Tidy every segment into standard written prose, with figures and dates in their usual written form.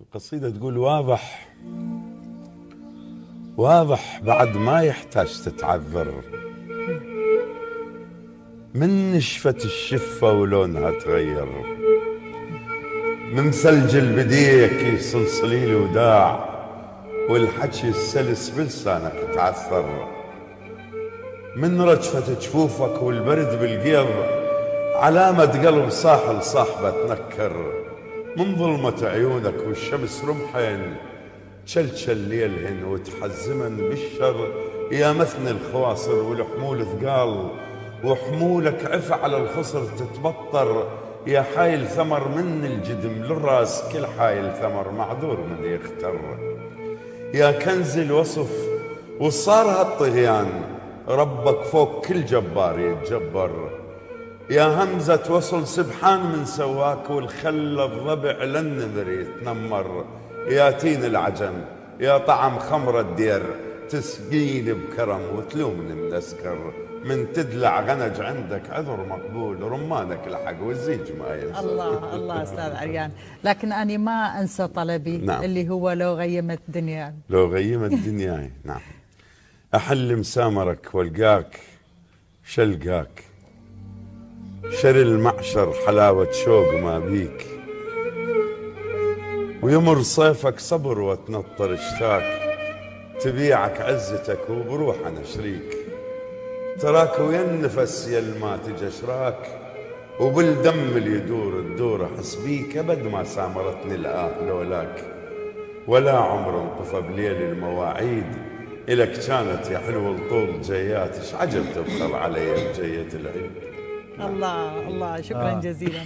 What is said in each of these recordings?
القصيدة تقول: واضح واضح بعد ما يحتاج تتعذر، من نشفت الشفة ولونها تغير، من ثلج البديك يصلصلي وداع، والحكي السلس بلسانك تعثر، من رجفة جفوفك والبرد بالقيض، علامة قلب صاحل صاحبه تنكر، من ظلمة عيونك والشمس رمحين، تشلشل ليلهن وتحزمن بالشر، يا مثني الخواصر والحمول ثقال، وحمولك عفى على الخصر تتبطر، يا حايل ثمر من الجدم للراس، كل حايل ثمر معذور من يختر، يا كنز الوصف وصار هالطغيان، ربك فوق كل جبار يتجبر، يا همزة وصل سبحان من سواك، والخل الضبع للنمر يتنمر، يا تين العجم يا طعم خمر الدير، تسقيني بكرم وتلومني من اسكر، من تدلع غنج عندك عذر مقبول، رمانك لحق والزيج ما ينسى. الله الله استاذ عريان، لكن انا ما انسى طلبي. نعم. اللي هو لو غيمت دنياي. لو غيمت دنياي. نعم. احل مسامرك والقاك شلقاك، شر المعشر حلاوة شوق ما بيك، ويمر صيفك صبر وتنطر اشتاك، تبيعك عزتك وبروح انا شريك، تراك ويا النفس يا الما تجشراك، وبالدم اللي يدور الدور احس بيك، ابد ما سامرتني الآه لولاك، ولا عمر انطفى بليل المواعيد، إلك كانت يا حلو الطول جيات، ايش عجب تبخل علي بجية العيد. الله الله، شكرا جزيلا.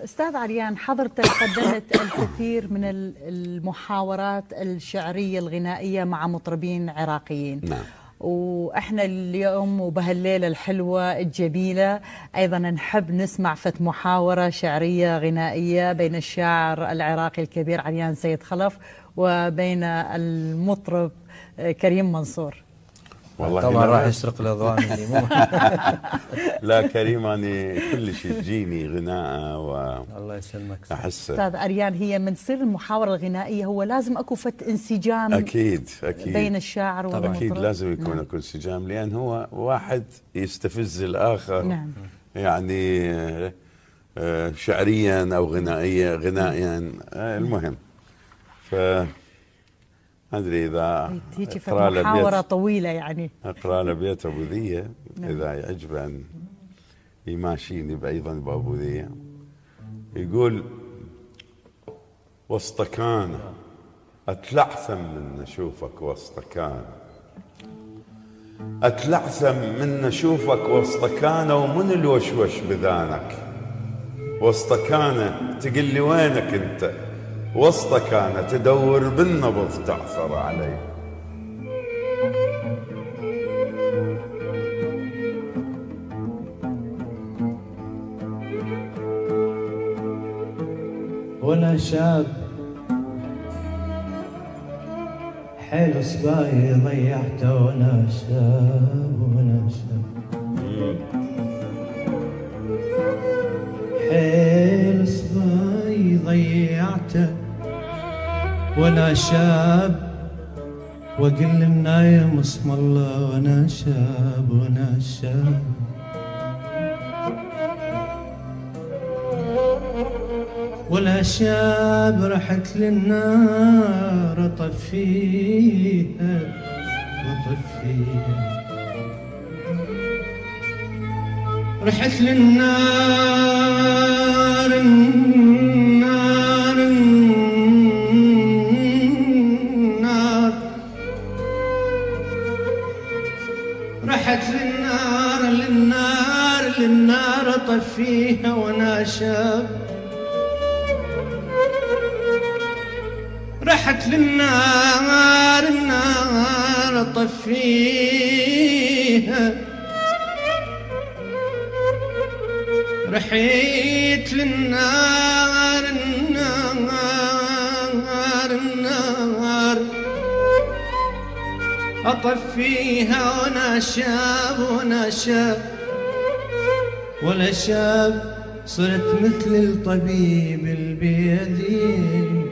استاذ عريان، حضرتك قدمت الكثير من المحاورات الشعرية الغنائية مع مطربين عراقيين. نعم. واحنا اليوم وبهالليله الحلوه الجميله ايضا نحب نسمع فت محاوره شعريه غنائيه بين الشاعر العراقي الكبير عريان سيد خلف وبين المطرب كريم منصور. والله طبعا راح يسرق الاضواء مني مو لا كريم، أنا كل شيء تجيني غناء الله يسلمك. احس استاذ عريان، هي من سر المحاورة الغنائية هو لازم اكو فت انسجام اكيد بين الشاعر والمطرب. اكيد لازم يكون اكو انسجام، لان هو واحد يستفز الاخر. نعم. يعني شعريا او غنائيا المهم. ف ما ادري اذا هيك محاورة طويلة يعني اقرا له بيت ابو ذيه اذا يعجبه ان يماشيني ايضا بابو ذيه. يقول: وسطكان اتلعثم من اشوفك وسطكان، اتلعثم من اشوفك وسطكان، ومن الوشوش بذانك وسطكان، تقل لي وينك انت وسطكان، تدور بالنبض تعثر علي. وانا شاب حيل صباي ضيعته، وانا شاب حيل صباي ضيعته، وانا شاب واقل منايم اسم الله، وانا شاب ولا شاب رحت للنار اطفيها رحت للنار النار رحت للنار اطفيها، وانا شاب رحت للنار اطفيها، رحيت للنار اطفيها، وانا شاب ولا شاب صرت مثل الطبيب البيدين،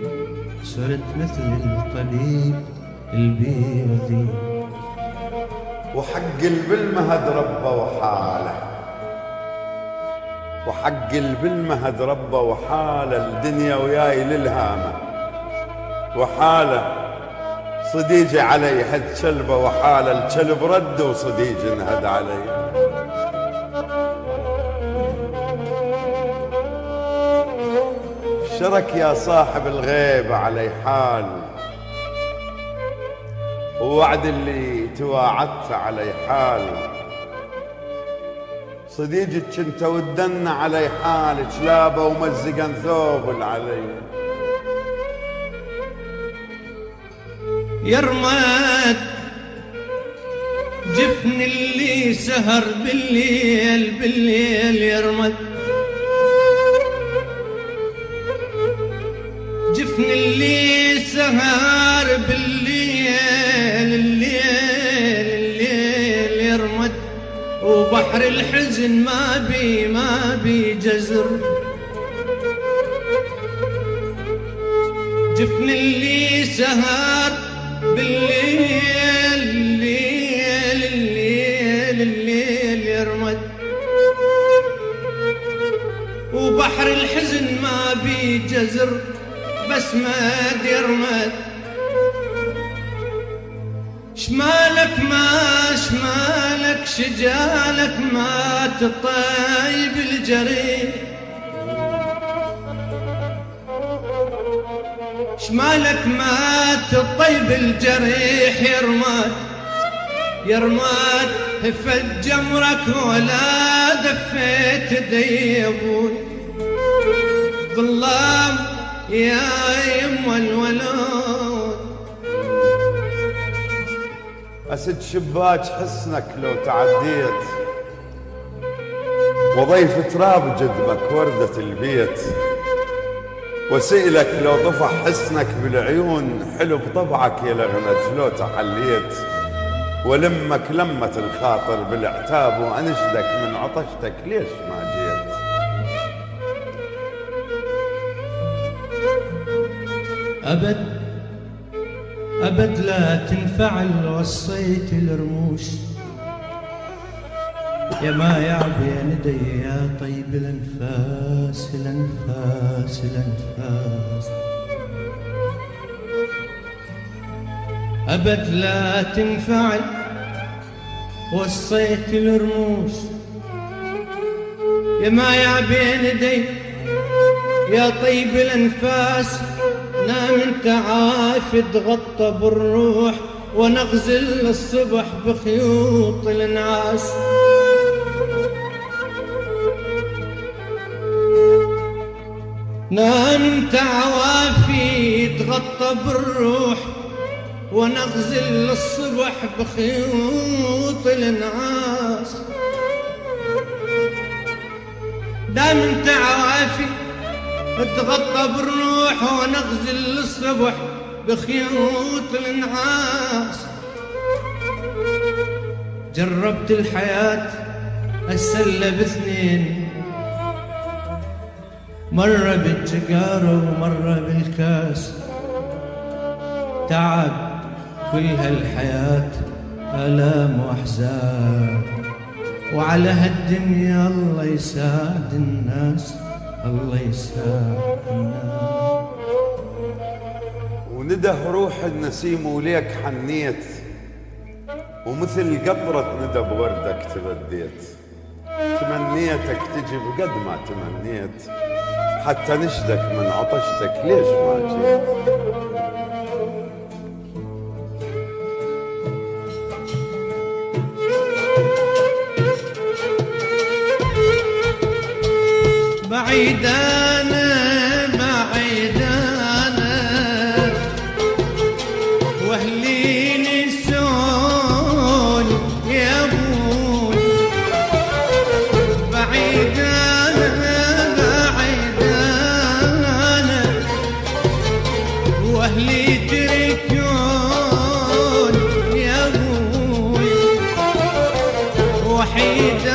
صرت مثل الطليب البيضي. وحق بالمهد ربه وحاله، وحق بالمهد ربه وحاله، الدنيا وياي للهامه وحاله، صديجي علي حد كلبه وحاله، الكلب رد وصديجي انهد علي. شرك يا صاحب الغيبة علي حال، ووعد اللي تواعدت علي حال، صديقي كنت ودنا علي حال، جلابه ومزقا ثوب علي. يرمد جفن اللي سهر بالليل بالليل، يرمد جفن اللي سهر بالليل الليل الليل، يرمد وبحر الحزن ما بي جزر. جفن اللي سهر بالليل الليل الليل الليل، يرمد وبحر الحزن ما بي جزر. بس ماد يرمد شمالك شجالك ما تطيب الجريح، شمالك ما تطيب الجريح. يرماد هفت جمرك ولا دفيت ديبوي، ظلام يا يما الولود. أسد شباك حسنك لو تعديت، وضيف تراب جدبك وردة البيت، وسئلك لو طفح حسنك بالعيون، حلو بطبعك يا لغنج لو تحليت، ولمك لمة الخاطر بالعتاب، وأنشدك من عطشتك ليش ما جيت. أبد لا تنفعل وصيت الرموش، يا ما يعبين يدي يا طيب الأنفاس الأنفاس الأنفاس. أبد لا تنفعل وصيت الرموش، يا ما يعبين يدي يا طيب الأنفاس. نام انت عايف تغطى بالروح، ونغزل الصبح بخيوط الانعاس. نام انت عوافي تغطى بالروح، ونغزل الصبح بخيوط الانعاس. نام انت عوافي تغطى بالروح، ونغزل الصبح بخيوط الانعاس. جربت الحياة السلة باثنين، مرة بالجقارة ومرة بالكاس. تعب كل هالحياة آلام وأحزان، وعلى هالدنيا الله يساعد الناس، الله يساعد الناس. ونده روح النسيم وليك حنيت، ومثل قطرة ندى بوردك تبديت. تمنيتك تجي بقد ما تمنيت، حتى نشدك من عطشتك ليش ما جيت. بعيد أنا وأهلي نسون يا أبوي. بعيد أنا وأهلي تركون يا أبوي. وحيد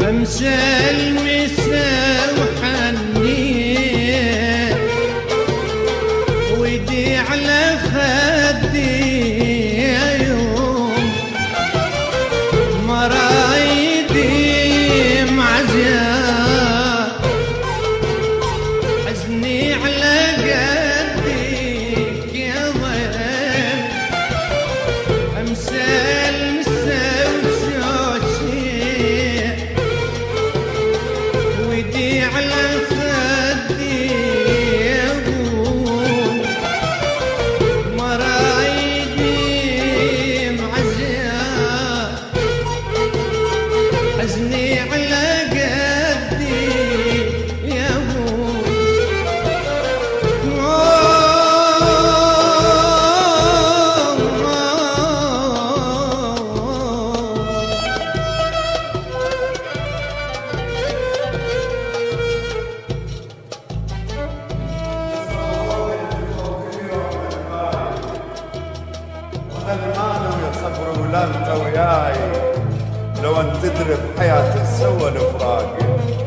امثال مسا وحنين ودي على خدي يا يوم مرايدي معزيات حزني على قدك يا ضيف امثال مسا وشوشي ودي على خدي يا ابوي مرايدي معزيات حزني على قدي يا ابوي المانو يا صبر ولا انت وياي لو ان تدري بحياتي سوى الفراق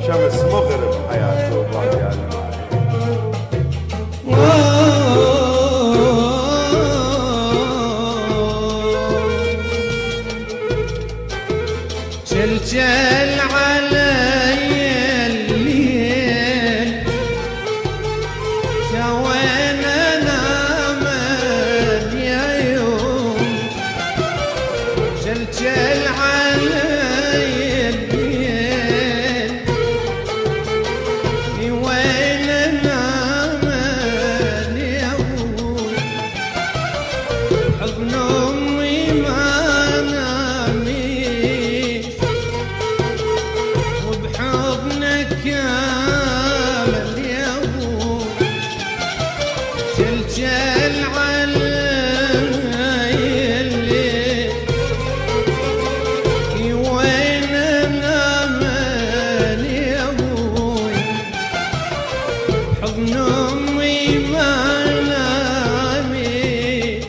شمس مغرب حياتي وباقي جلجل علي الليل شوين انام يا يوم جلجل علي الليل وين انام يا ابوي حضن امي ما نامي وبحضنك كامل يا ابوي جلجل علي الليل وين الامل يا ابوي حضن امي ما ناميش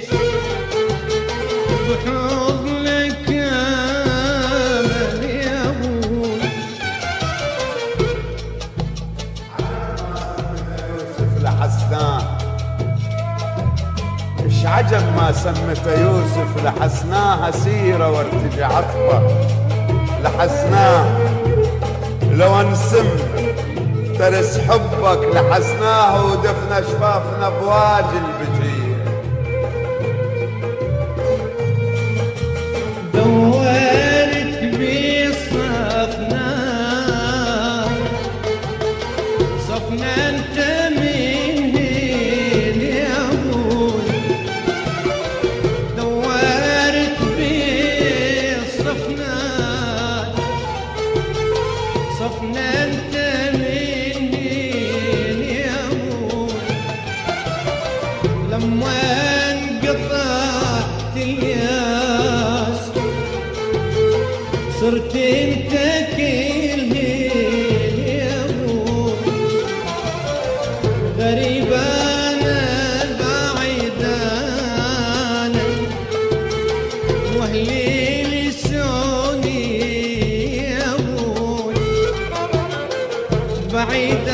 بحضنك كامل يا ابوي يوسف لحسناه مش عجب ما سمته يوسف لحسناها سيرة وارتجع عطفة لحسناه لو انسم ترس حبك لحسناه ودفنا شفافنا بواجي البجية دورت بصفنا صفنا انت من هين يا ابوي دورت بصفنا صفنا انت من هين يا ابوي لما انقطعت الياس صرت انت كل يا ابوي غريب انا بعيد انا واهلي لسوني يا ابوي بعيد